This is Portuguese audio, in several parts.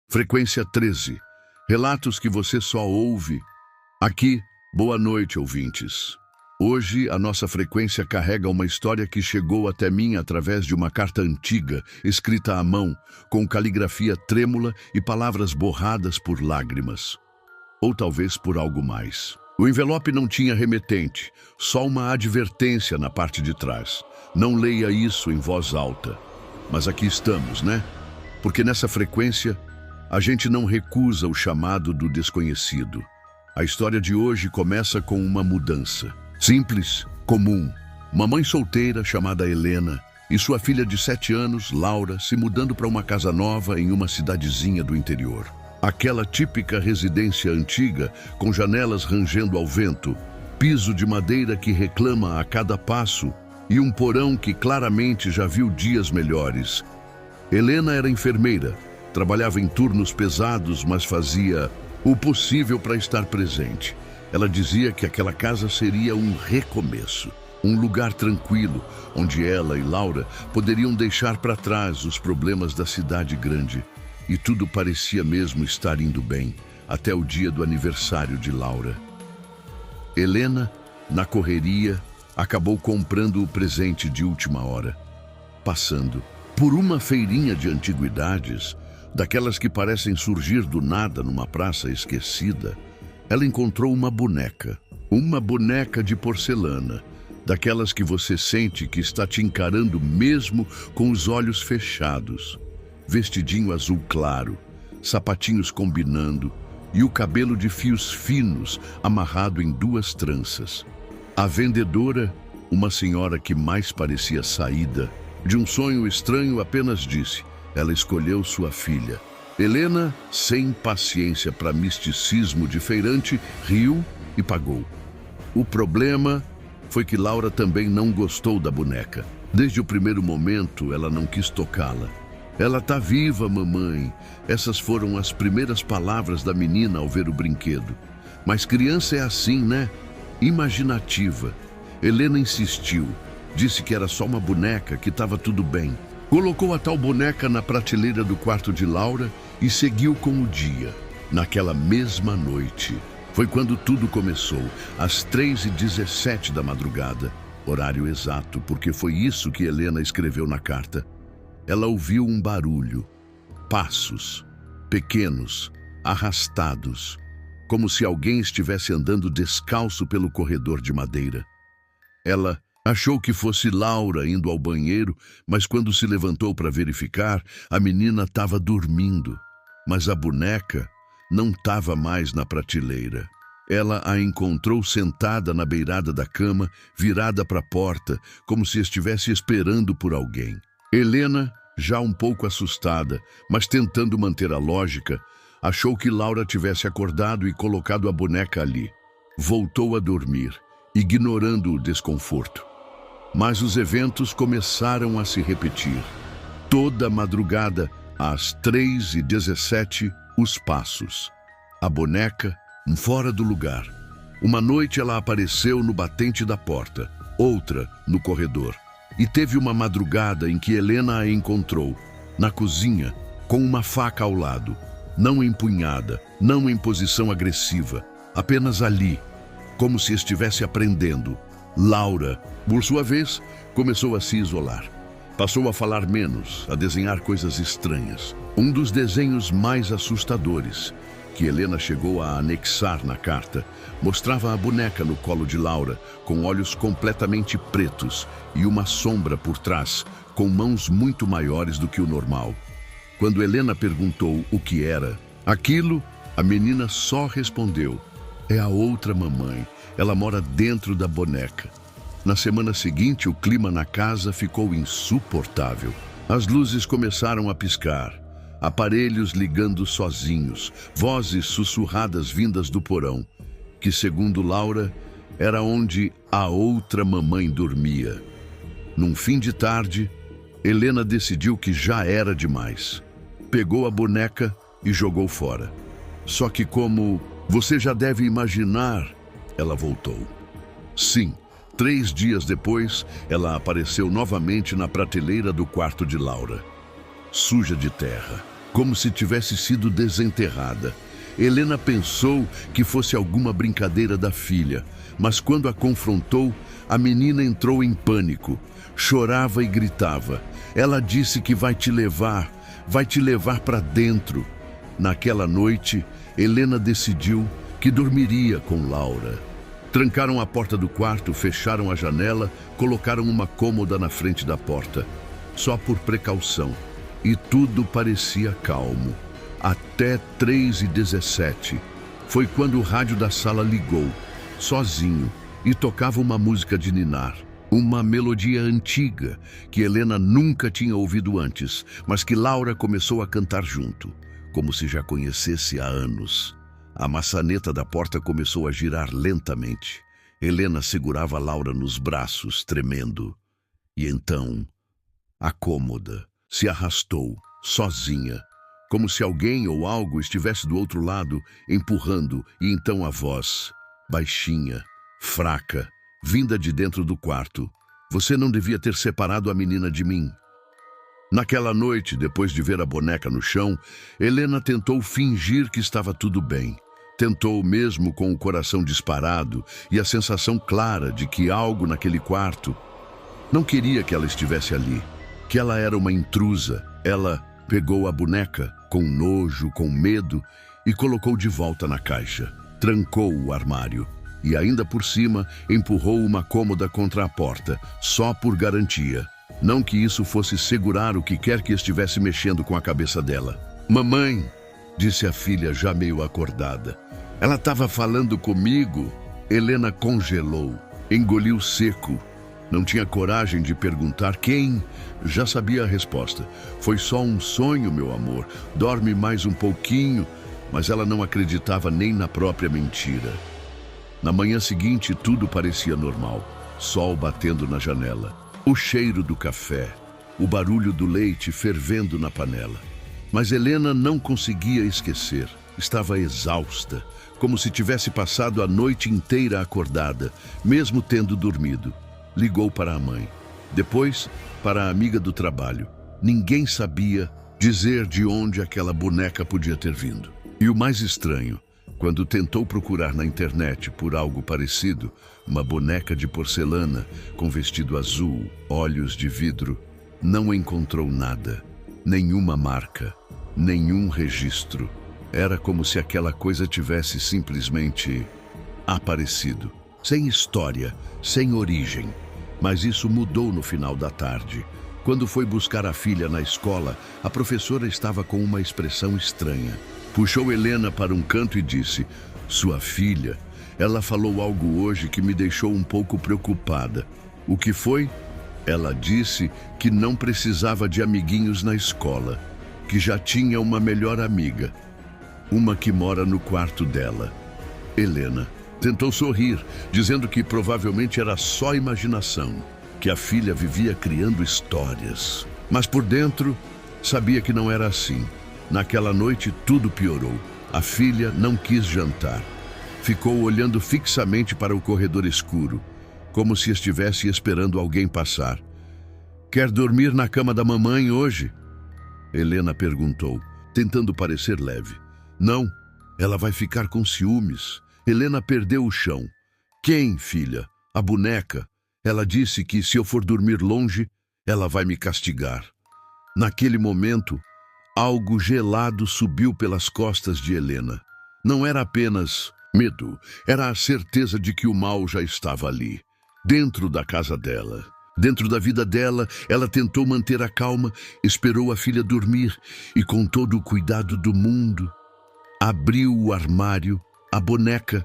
Frequência 13. Relatos que você só ouve. Aqui, boa noite, ouvintes. Hoje, a nossa frequência carrega uma história que chegou até mim através de uma carta antiga, escrita à mão, com caligrafia trêmula e palavras borradas por lágrimas. Ou talvez por algo mais. O envelope não tinha remetente, só uma advertência na parte de trás. Não leia isso em voz alta. Mas aqui estamos, né? Porque nessa frequência, a gente não recusa o chamado do desconhecido. A história de hoje começa com uma mudança. Simples, comum. Uma mãe solteira chamada Helena e sua filha de 7 anos, Laura, se mudando para uma casa nova em uma cidadezinha do interior. Aquela típica residência antiga, com janelas rangendo ao vento, piso de madeira que reclama a cada passo e um porão que claramente já viu dias melhores. Helena era enfermeira, trabalhava em turnos pesados, mas fazia o possível para estar presente. Ela dizia que aquela casa seria um recomeço, um lugar tranquilo, onde ela e Laura poderiam deixar para trás os problemas da cidade grande. E tudo parecia mesmo estar indo bem, até o dia do aniversário de Laura. Helena, na correria, acabou comprando o presente de última hora. Passando por uma feirinha de antiguidades, daquelas que parecem surgir do nada numa praça esquecida, ela encontrou uma boneca de porcelana, daquelas que você sente que está te encarando mesmo com os olhos fechados. Vestidinho azul claro, sapatinhos combinando e o cabelo de fios finos amarrado em 2 tranças. A vendedora, uma senhora que mais parecia saída de um sonho estranho, apenas disse: ela escolheu sua filha. Helena, sem paciência para misticismo de feirante, riu e pagou. O problema foi que Laura também não gostou da boneca. Desde o primeiro momento, ela não quis tocá-la. Ela tá viva, mamãe. Essas foram as primeiras palavras da menina ao ver o brinquedo. Mas criança é assim, né? Imaginativa. Helena insistiu. Disse que era só uma boneca, que estava tudo bem. Colocou a tal boneca na prateleira do quarto de Laura e seguiu com o dia. Naquela mesma noite, foi quando tudo começou, às 3h17 da madrugada. Horário exato, porque foi isso que Helena escreveu na carta. Ela ouviu um barulho, passos, pequenos, arrastados, como se alguém estivesse andando descalço pelo corredor de madeira. Ela achou que fosse Laura indo ao banheiro, mas quando se levantou para verificar, a menina estava dormindo. Mas a boneca não estava mais na prateleira. Ela a encontrou sentada na beirada da cama, virada para a porta, como se estivesse esperando por alguém. Helena, já um pouco assustada, mas tentando manter a lógica, achou que Laura tivesse acordado e colocado a boneca ali. Voltou a dormir, ignorando o desconforto. Mas os eventos começaram a se repetir. Toda madrugada, às 3h17, os passos. A boneca, fora do lugar. Uma noite ela apareceu no batente da porta, outra no corredor. E teve uma madrugada em que Helena a encontrou, na cozinha, com uma faca ao lado. Não empunhada, não em posição agressiva, apenas ali, como se estivesse aprendendo. Laura, por sua vez, começou a se isolar. Passou a falar menos, a desenhar coisas estranhas. Um dos desenhos mais assustadores, que Helena chegou a anexar na carta, mostrava a boneca no colo de Laura, com olhos completamente pretos e uma sombra por trás, com mãos muito maiores do que o normal. Quando Helena perguntou o que era aquilo, a menina só respondeu: é a outra mamãe. Ela mora dentro da boneca. Na semana seguinte, o clima na casa ficou insuportável. As luzes começaram a piscar, aparelhos ligando sozinhos, vozes sussurradas vindas do porão, que, segundo Laura, era onde a outra mamãe dormia. Num fim de tarde, Helena decidiu que já era demais. Pegou a boneca e jogou fora. Só que, como você já deve imaginar, ela voltou. Sim, 3 dias depois, ela apareceu novamente na prateleira do quarto de Laura. suja de terra, como se tivesse sido desenterrada. Helena pensou que fosse alguma brincadeira da filha, mas quando a confrontou, a menina entrou em pânico, chorava e gritava. Ela disse que vai te levar para dentro. Naquela noite, Helena decidiu que dormiria com Laura. Trancaram a porta do quarto, fecharam a janela, colocaram uma cômoda na frente da porta, só por precaução, e tudo parecia calmo. Até 3h17. Foi quando o rádio da sala ligou, sozinho, e tocava uma música de ninar. Uma melodia antiga, que Helena nunca tinha ouvido antes, mas que Laura começou a cantar junto, como se já conhecesse há anos. A maçaneta da porta começou a girar lentamente. Helena segurava Laura nos braços, tremendo. E então, a cômoda se arrastou, sozinha, como se alguém ou algo estivesse do outro lado, empurrando, e então a voz, baixinha, fraca, vinda de dentro do quarto. Você não devia ter separado a menina de mim. Naquela noite, depois de ver a boneca no chão, Helena tentou fingir que estava tudo bem. Tentou mesmo com o coração disparado e a sensação clara de que algo naquele quarto não queria que ela estivesse ali, que ela era uma intrusa. Ela pegou a boneca, com nojo, com medo, e colocou de volta na caixa. Trancou o armário e, ainda por cima, empurrou uma cômoda contra a porta, só por garantia. Não que isso fosse segurar o que quer que estivesse mexendo com a cabeça dela. Mamãe, disse a filha já meio acordada. Ela estava falando comigo. Helena congelou, engoliu seco. Não tinha coragem de perguntar quem. Já sabia a resposta. Foi só um sonho, meu amor. Dorme mais um pouquinho. Mas ela não acreditava nem na própria mentira. Na manhã seguinte, tudo parecia normal. Sol batendo na janela, o cheiro do café, o barulho do leite fervendo na panela. Mas Helena não conseguia esquecer. Estava exausta, como se tivesse passado a noite inteira acordada, mesmo tendo dormido. Ligou para a mãe. Depois, para a amiga do trabalho. Ninguém sabia dizer de onde aquela boneca podia ter vindo. E o mais estranho, quando tentou procurar na internet por algo parecido, uma boneca de porcelana com vestido azul, olhos de vidro, não encontrou nada, nenhuma marca, nenhum registro. Era como se aquela coisa tivesse simplesmente aparecido, sem história, sem origem. Mas isso mudou no final da tarde. Quando foi buscar a filha na escola, a professora estava com uma expressão estranha. Puxou Helena para um canto e disse: "Sua filha, ela falou algo hoje que me deixou um pouco preocupada." "O que foi?" "Ela disse que não precisava de amiguinhos na escola, que já tinha uma melhor amiga, uma que mora no quarto dela." Helena tentou sorrir, dizendo que provavelmente era só imaginação, que a filha vivia criando histórias. Mas por dentro, sabia que não era assim. Naquela noite, tudo piorou. A filha não quis jantar. Ficou olhando fixamente para o corredor escuro, como se estivesse esperando alguém passar. "Quer dormir na cama da mamãe hoje?" Helena perguntou, tentando parecer leve. "Não, ela vai ficar com ciúmes." Helena perdeu o chão. "Quem, filha? A boneca. Ela disse que se eu for dormir longe, ela vai me castigar." Naquele momento, algo gelado subiu pelas costas de Helena. Não era apenas medo, era a certeza de que o mal já estava ali, dentro da casa dela. Dentro da vida dela, ela tentou manter a calma, esperou a filha dormir e, com todo o cuidado do mundo, abriu o armário. A boneca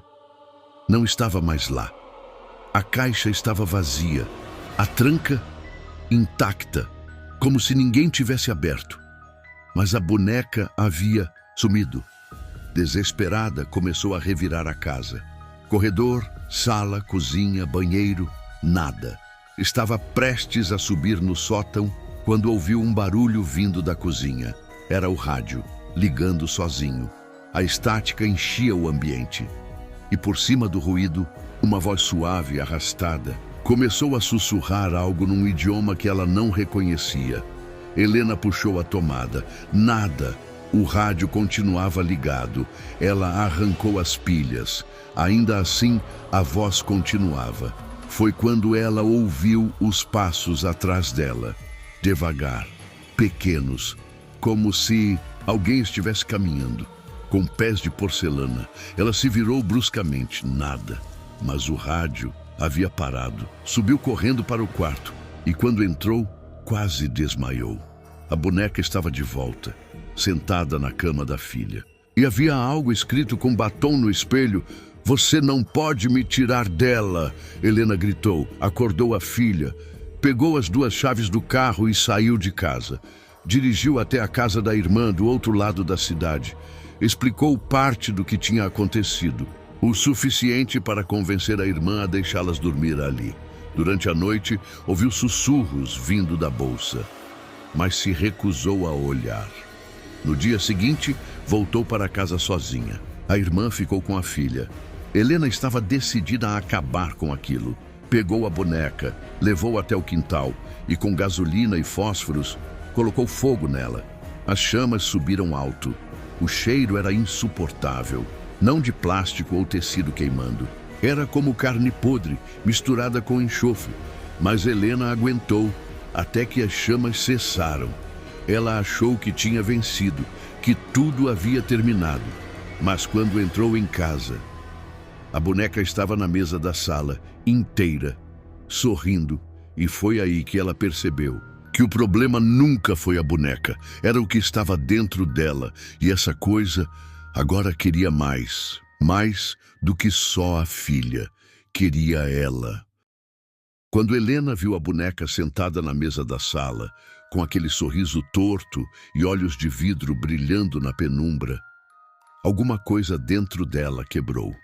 não estava mais lá. A caixa estava vazia, a tranca intacta, como se ninguém tivesse aberto. Mas a boneca havia sumido. Desesperada, começou a revirar a casa. Corredor, sala, cozinha, banheiro, nada. Estava prestes a subir no sótão quando ouviu um barulho vindo da cozinha. Era o rádio, ligando sozinho. A estática enchia o ambiente. E por cima do ruído, uma voz suave e arrastada começou a sussurrar algo num idioma que ela não reconhecia. Helena puxou a tomada. Nada. O rádio continuava ligado. Ela arrancou as pilhas. Ainda assim, a voz continuava. Foi quando ela ouviu os passos atrás dela. Devagar, pequenos, como se alguém estivesse caminhando. Com pés de porcelana, ela se virou bruscamente. Nada. Mas o rádio havia parado. Subiu correndo para o quarto e, quando entrou, quase desmaiou. A boneca estava de volta, sentada na cama da filha. E havia algo escrito com batom no espelho. "Você não pode me tirar dela!" Helena gritou. Acordou a filha. Pegou as 2 chaves do carro e saiu de casa. Dirigiu até a casa da irmã do outro lado da cidade. Explicou parte do que tinha acontecido. O suficiente para convencer a irmã a deixá-las dormir ali. Durante a noite, ouviu sussurros vindo da bolsa, mas se recusou a olhar. No dia seguinte, voltou para casa sozinha. A irmã ficou com a filha. Helena estava decidida a acabar com aquilo. Pegou a boneca, levou até o quintal e, com gasolina e fósforos, colocou fogo nela. As chamas subiram alto. O cheiro era insuportável. Não de plástico ou tecido queimando. Era como carne podre, misturada com enxofre. Mas Helena aguentou, até que as chamas cessaram. Ela achou que tinha vencido, que tudo havia terminado. Mas quando entrou em casa, a boneca estava na mesa da sala, inteira, sorrindo. E foi aí que ela percebeu que o problema nunca foi a boneca. Era o que estava dentro dela. E essa coisa agora queria mais. Mais do que só a filha. Queria ela. Quando Helena viu a boneca sentada na mesa da sala, com aquele sorriso torto e olhos de vidro brilhando na penumbra, alguma coisa dentro dela quebrou.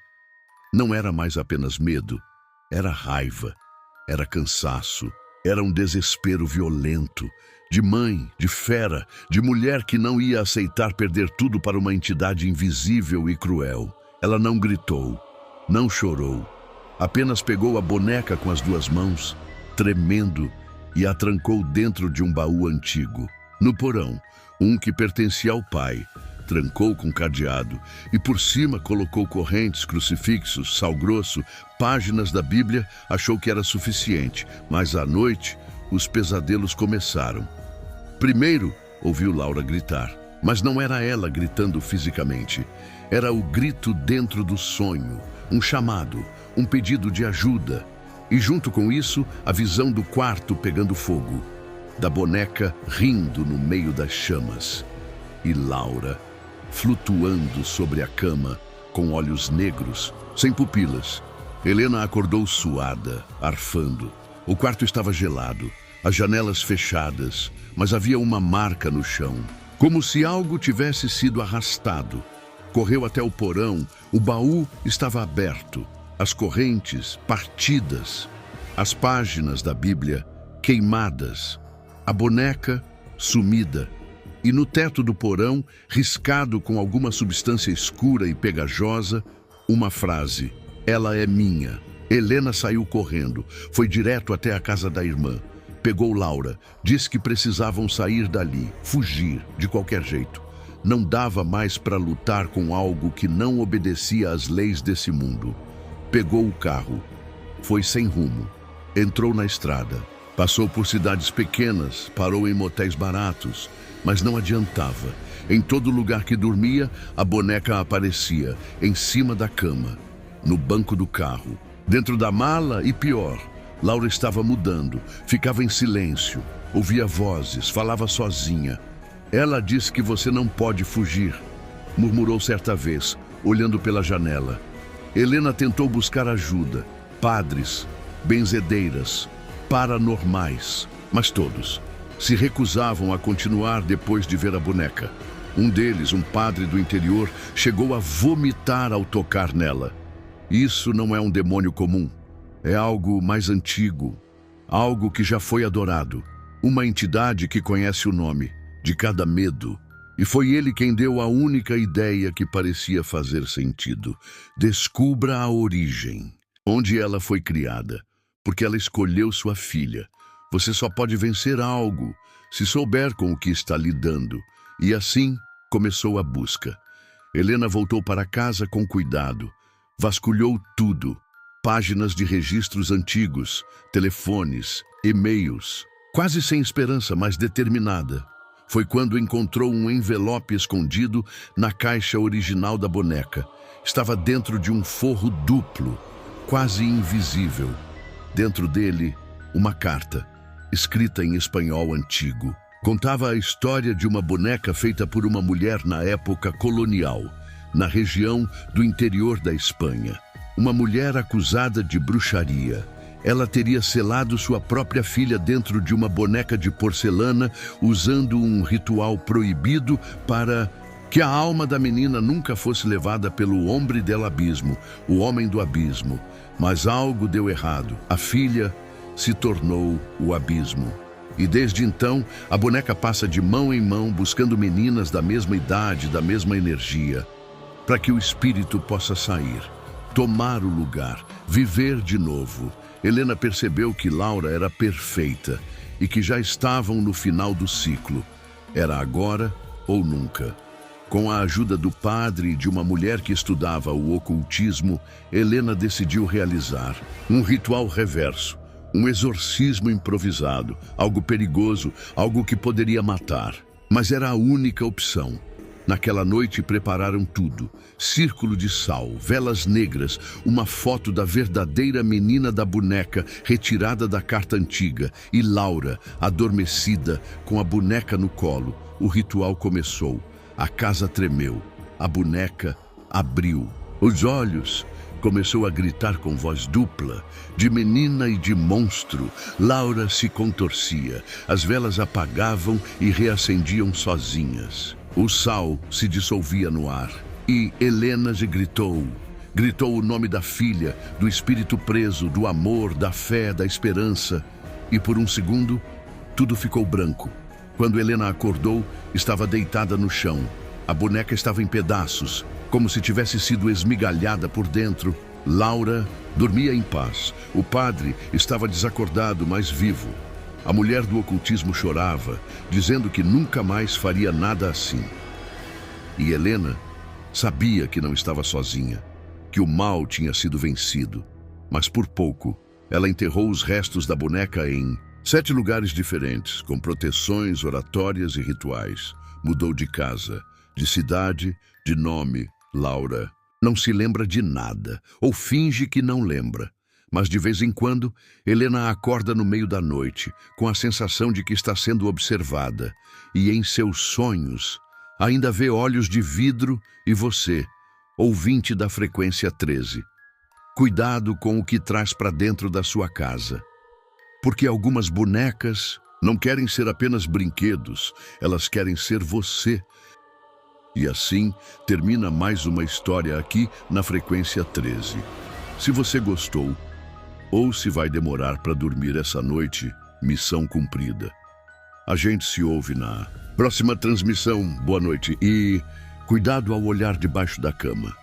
Não era mais apenas medo, era raiva, era cansaço, era um desespero violento, de mãe, de fera, de mulher que não ia aceitar perder tudo para uma entidade invisível e cruel. Ela não gritou, não chorou, apenas pegou a boneca com as 2 mãos, tremendo, e a trancou dentro de um baú antigo. No porão, um que pertencia ao pai, trancou com cadeado e por cima colocou correntes, crucifixos, sal grosso, páginas da Bíblia. Achou que era suficiente, mas à noite os pesadelos começaram. Primeiro, ouviu Laura gritar, mas não era ela gritando fisicamente. Era o grito dentro do sonho, um chamado, um pedido de ajuda. E junto com isso, a visão do quarto pegando fogo, da boneca rindo no meio das chamas. E Laura, flutuando sobre a cama, com olhos negros, sem pupilas. Helena acordou suada, arfando. O quarto estava gelado, as janelas fechadas, mas havia uma marca no chão, como se algo tivesse sido arrastado. Correu até o porão, o baú estava aberto, as correntes partidas, as páginas da Bíblia queimadas, a boneca sumida. E no teto do porão, riscado com alguma substância escura e pegajosa, uma frase: "Ela é minha." Helena saiu correndo, foi direto até a casa da irmã. Pegou Laura, disse que precisavam sair dali, fugir, de qualquer jeito. Não dava mais para lutar com algo que não obedecia às leis desse mundo. Pegou o carro, foi sem rumo, entrou na estrada, passou por cidades pequenas, parou em motéis baratos, mas não adiantava. Em todo lugar que dormia, a boneca aparecia, em cima da cama, no banco do carro, dentro da mala e pior. Laura estava mudando, ficava em silêncio, ouvia vozes, falava sozinha. "Ela disse que você não pode fugir", murmurou certa vez, olhando pela janela. Helena tentou buscar ajuda, padres, benzedeiras, paranormais, mas todos se recusavam a continuar depois de ver a boneca. Um deles, um padre do interior, chegou a vomitar ao tocar nela. Isso não é um demônio comum, é algo mais antigo, algo que já foi adorado, uma entidade que conhece o nome de cada medo. E foi ele quem deu a única ideia que parecia fazer sentido. Descubra a origem, onde ela foi criada, porque ela escolheu sua filha. Você só pode vencer algo se souber com o que está lidando. E assim começou a busca. Helena voltou para casa com cuidado. Vasculhou tudo. Páginas de registros antigos, telefones, e-mails. Quase sem esperança, mas determinada. Foi quando encontrou um envelope escondido na caixa original da boneca. Estava dentro de um forro duplo, quase invisível. Dentro dele, uma carta, escrita em espanhol antigo. Contava a história de uma boneca feita por uma mulher na época colonial, na região do interior da Espanha. Uma mulher acusada de bruxaria. Ela teria selado sua própria filha dentro de uma boneca de porcelana, usando um ritual proibido para que a alma da menina nunca fosse levada pelo homem del abismo, o homem do abismo. Mas algo deu errado. A filha se tornou o abismo. E desde então, a boneca passa de mão em mão buscando meninas da mesma idade, da mesma energia, para que o espírito possa sair, tomar o lugar, viver de novo. Helena percebeu que Laura era perfeita e que já estavam no final do ciclo. Era agora ou nunca. Com a ajuda do padre e de uma mulher que estudava o ocultismo, Helena decidiu realizar um ritual reverso. Um exorcismo improvisado, algo perigoso, algo que poderia matar. Mas era a única opção. Naquela noite prepararam tudo. Círculo de sal, velas negras, uma foto da verdadeira menina da boneca retirada da carta antiga e Laura, adormecida, com a boneca no colo. O ritual começou. A casa tremeu. A boneca abriu os olhos. Começou a gritar com voz dupla, de menina e de monstro. Laura se contorcia. As velas apagavam e reacendiam sozinhas. O sal se dissolvia no ar. E Helena gritou. Gritou o nome da filha, do espírito preso, do amor, da fé, da esperança. E por um segundo, tudo ficou branco. Quando Helena acordou, estava deitada no chão. A boneca estava em pedaços, como se tivesse sido esmigalhada por dentro. Laura dormia em paz. O padre estava desacordado, mas vivo. A mulher do ocultismo chorava, dizendo que nunca mais faria nada assim. E Helena sabia que não estava sozinha, que o mal tinha sido vencido. Mas por pouco, ela enterrou os restos da boneca em 7 lugares diferentes, com proteções, oratórias e rituais. Mudou de casa, de cidade, de nome. Laura não se lembra de nada, ou finge que não lembra. Mas de vez em quando, Helena acorda no meio da noite, com a sensação de que está sendo observada. E em seus sonhos, ainda vê olhos de vidro e você, ouvinte da frequência 13. Cuidado com o que traz para dentro da sua casa. Porque algumas bonecas não querem ser apenas brinquedos, elas querem ser você. E assim termina mais uma história aqui na frequência 13. Se você gostou, ou se vai demorar para dormir essa noite, missão cumprida. A gente se ouve na próxima transmissão. Boa noite e cuidado ao olhar debaixo da cama.